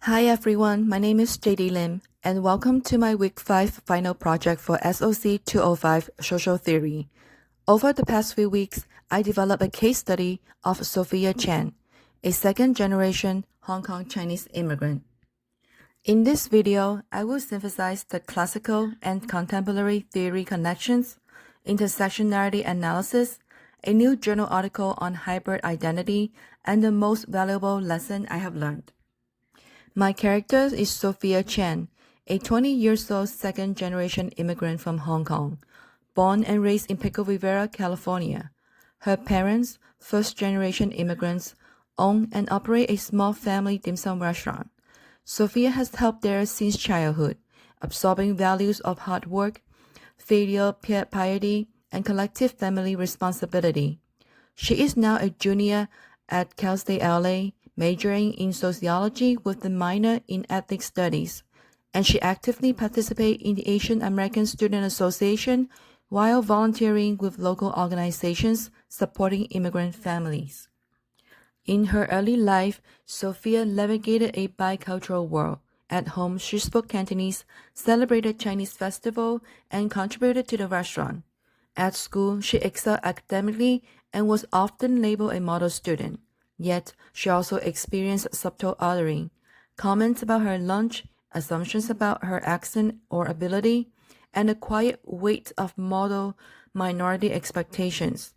Hi everyone, my name is Jaidie Lim, and welcome to my Week 5 final project for SOC205 Social Theory. Over the past few weeks, I developed a case study of Sofia Chen, a second-generation Hong Kong Chinese immigrant. In this video, I will synthesize the classical and contemporary theory connections, intersectionality analysis, a new journal article on hybrid identity, and the most valuable lesson I have learned. My character is Sofia Chen, a 20-year-old second-generation immigrant from Hong Kong, born and raised in Pico Rivera, California. Her parents, first-generation immigrants, own and operate a small family dim sum restaurant. Sofia has helped there since childhood, absorbing values of hard work, filial piety, and collective family responsibility. She is now a junior at Cal State LA, majoring in sociology with a minor in ethnic studies, and she actively participates in the Asian American Student Association while volunteering with local organizations supporting immigrant families. In her early life, Sofia navigated a bicultural world. At home, she spoke Cantonese, celebrated Chinese festival, and contributed to the restaurant. At school, she excelled academically and was often labeled a model student. Yet, she also experienced subtle othering, comments about her lunch, assumptions about her accent or ability, and the quiet weight of model minority expectations.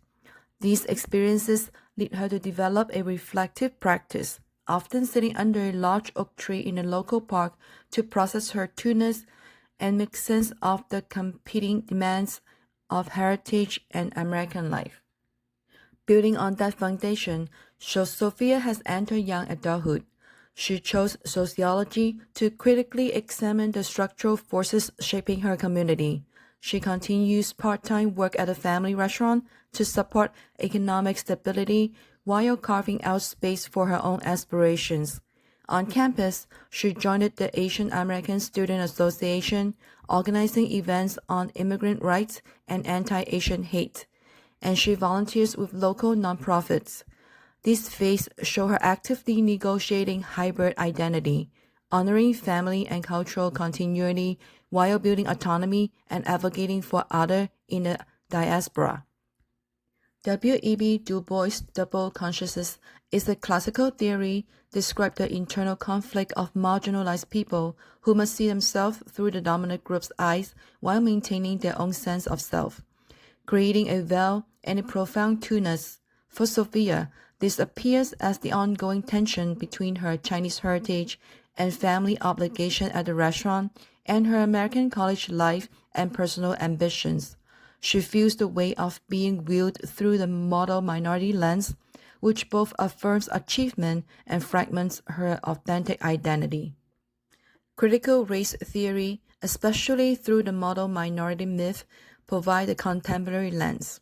These experiences lead her to develop a reflective practice, often sitting under a large oak tree in a local park to process her two-ness and make sense of the competing demands of heritage and American life. Building on that foundation, Sofia has entered young adulthood. She chose sociology to critically examine the structural forces shaping her community. She continues part-time work at a family restaurant to support economic stability while carving out space for her own aspirations. On campus, she joined the Asian American Student Association, organizing events on immigrant rights and anti-Asian hate, and she volunteers with local nonprofits. These phases show her actively negotiating hybrid identity, honoring family and cultural continuity while building autonomy and advocating for others in the diaspora. W.E.B. Du Bois' double consciousness is a classical theory describing the internal conflict of marginalized people who must see themselves through the dominant group's eyes while maintaining their own sense of self, creating a veil and a profound two-ness. For Sofia, this appears as the ongoing tension between her Chinese heritage and family obligation at the restaurant and her American college life and personal ambitions. She feels the weight of being viewed through the model minority lens, which both affirms achievement and fragments her authentic identity. Critical race theory, especially through the model minority myth, provide a contemporary lens.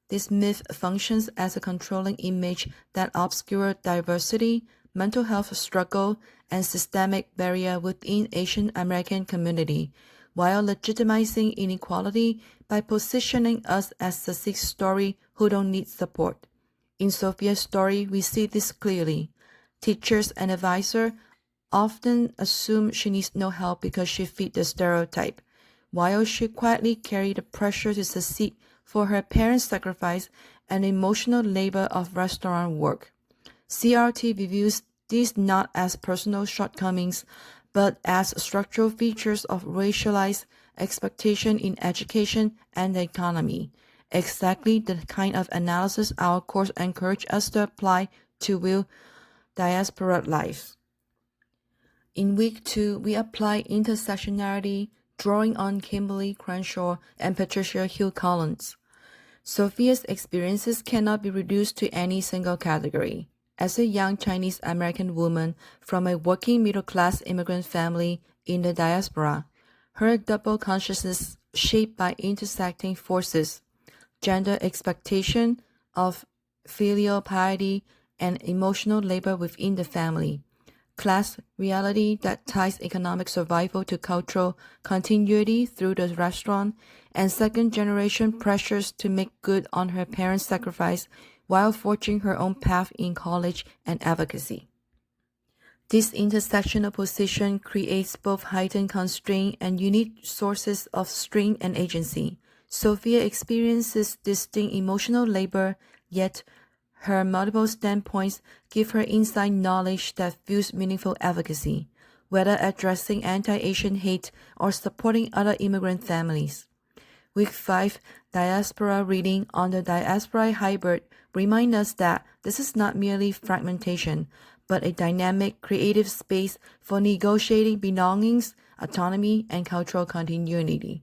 This myth functions as a controlling image that obscures diversity, mental health struggle, and systemic barrier within Asian American community, while legitimizing inequality by positioning us as the sick story who don't need support. In Sofia's story, we see this clearly. Teachers and advisors often assume she needs no help because she fits the stereotype, while she quietly carries the pressure to succeed for her parents' sacrifice and emotional labor of restaurant work. CRT reviews these not as personal shortcomings, but as structural features of racialized expectation in education and the economy, exactly the kind of analysis our course encourages us to apply to real diaspora life. In Week 2, we apply intersectionality, drawing on Kimberly Crenshaw and Patricia Hill Collins. Sofia's experiences cannot be reduced to any single category. As a young Chinese American woman from a working middle-class immigrant family in the diaspora, her double consciousness shaped by intersecting forces, gender expectation of filial piety and emotional labor within the family, class reality that ties economic survival to cultural continuity through the restaurant, and second-generation pressures to make good on her parents' sacrifice while forging her own path in college and advocacy. This intersectional position creates both heightened constraint and unique sources of strength and agency. Sofia experiences distinct emotional labor, yet her multiple standpoints give her inside knowledge that fuels meaningful advocacy, whether addressing anti-Asian hate or supporting other immigrant families. Week 5 Diaspora reading on the Diasporic hybrid remind us that this is not merely fragmentation, but a dynamic, creative space for negotiating belongings, autonomy, and cultural continuity.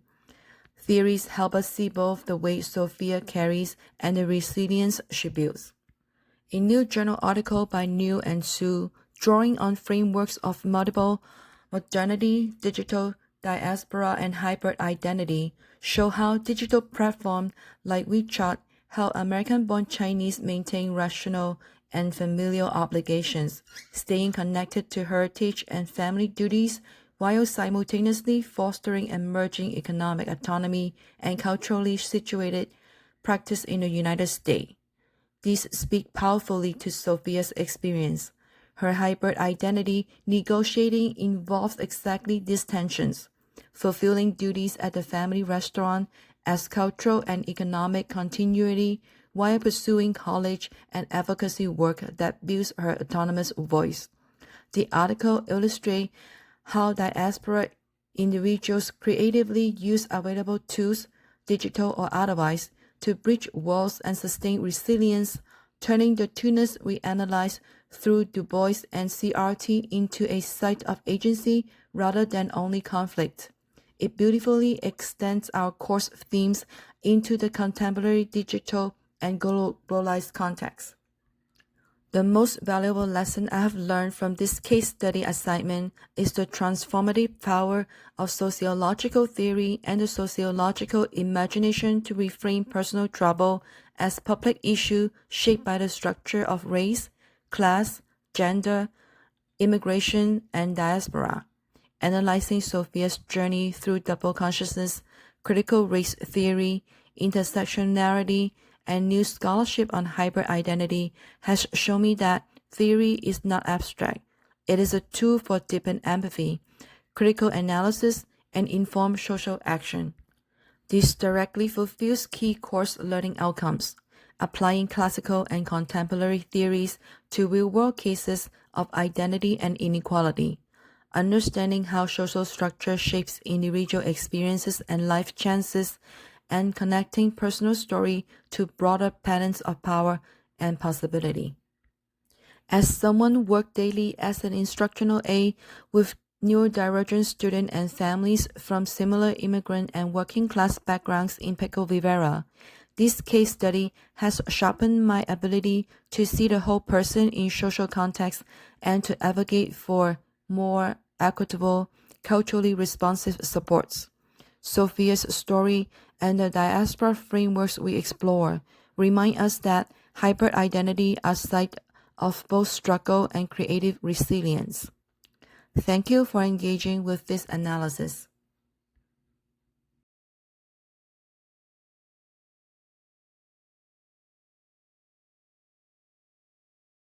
Theories help us see both the weight Sofia carries and the resilience she builds. A new journal article by New and Su, drawing on frameworks of multiple modernity, digital diaspora, and hybrid identity, show how digital platforms like WeChat help American-born Chinese maintain rational and familial obligations, staying connected to heritage and family duties while simultaneously fostering emerging economic autonomy and culturally situated practice in the United States. These speak powerfully to Sofia's experience. Her hybrid identity negotiating involves exactly these tensions, fulfilling duties at the family restaurant as cultural and economic continuity while pursuing college and advocacy work that builds her autonomous voice. The article illustrates how diaspora individuals creatively use available tools, digital or otherwise, to bridge walls and sustain resilience, turning the two-ness we analyze through Du Bois and CRT into a site of agency rather than only conflict. It beautifully extends our course themes into the contemporary digital and globalized context. The most valuable lesson I have learned from this case study assignment is the transformative power of sociological theory and the sociological imagination to reframe personal trouble as public issue shaped by the structure of race, class, gender, immigration, and diaspora. Analyzing Sofia's journey through double consciousness, critical race theory, intersectionality, and new scholarship on hybrid identity has shown me that theory is not abstract. It is a tool for deepened empathy, critical analysis, and informed social action. This directly fulfills key course learning outcomes, applying classical and contemporary theories to real-world cases of identity and inequality. Understanding how social structure shapes individual experiences and life chances, and connecting personal story to broader patterns of power and possibility. As someone worked daily as an instructional aide with neurodivergent students and families from similar immigrant and working class backgrounds in Pico Rivera, this case study has sharpened my ability to see the whole person in social context and to advocate for more equitable, culturally responsive supports. Sofia's story and the diaspora frameworks we explore remind us that hybrid identity are sites of both struggle and creative resilience. Thank you for engaging with this analysis.